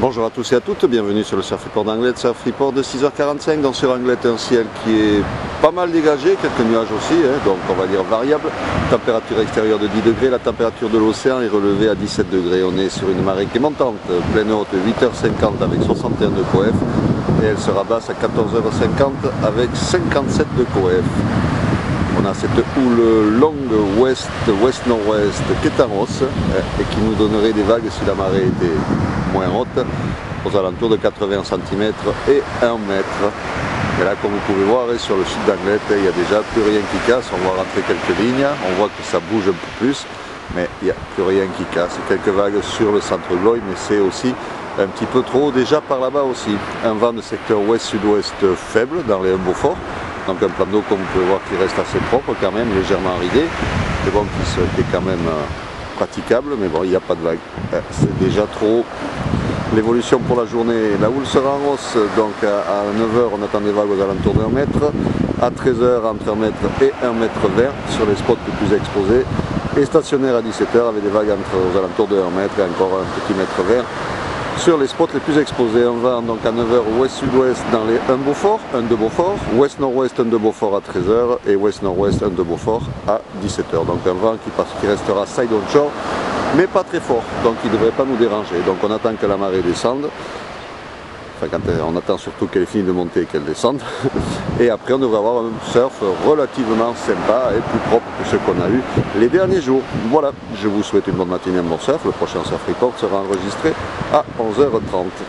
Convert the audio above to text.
Bonjour à tous et à toutes, bienvenue sur le Surf Report d'Anglet, Surf Report de 6h45. Donc sur Anglet, un ciel qui est pas mal dégagé, quelques nuages aussi, donc on va dire variable. Température extérieure de 10 degrés, la température de l'océan est relevée à 17 degrés. On est sur une marée qui est montante, pleine haute 8h50 avec 61 de coef et elle sera basse à 14h50 avec 57 de coef. On a cette houle longue ouest-nord-ouest qui est en hausse et qui nous donnerait des vagues si la marée était moins haute, aux alentours de 80 cm et 1 mètre. Et là, comme vous pouvez voir, sur le sud d'Anglet, il n'y a déjà plus rien qui casse. On voit rentrer quelques lignes, on voit que ça bouge un peu plus, mais il n'y a plus rien qui casse. Quelques vagues sur le centre Blois, mais c'est aussi un petit peu trop déjà par là-bas aussi. Un vent de secteur ouest-sud-ouest faible dans les Beaufort. Donc un plan d'eau, comme vous pouvez voir, qui reste assez propre quand même, légèrement ridé. C'est bon, qui est quand même praticable, mais bon, il n'y a pas de vague. C'est déjà trop. L'évolution pour la journée, la houle sera en hausse, donc à 9h on attend des vagues aux alentours de 1 mètre, à 13h entre 1 mètre et 1 mètre 20 sur les spots les plus exposés, et stationnaire à 17h avec des vagues aux alentours de 1 mètre et encore un petit mètre 20 sur les spots les plus exposés. On va donc à 9h ouest-sud-ouest dans les 1 Beaufort, 1 de Beaufort, ouest-nord-ouest 1 de Beaufort à 13h et ouest-nord-ouest 1 de Beaufort à 17h. Donc un vent qui restera side on shore, mais pas très fort, donc il ne devrait pas nous déranger. Donc on attend que la marée descende, enfin on attend surtout qu'elle finisse de monter et qu'elle descende, et après on devrait avoir un surf relativement sympa et plus propre que ce qu'on a eu les derniers jours. Voilà, je vous souhaite une bonne matinée, un bon surf. Le prochain Surf Report sera enregistré à 11h30.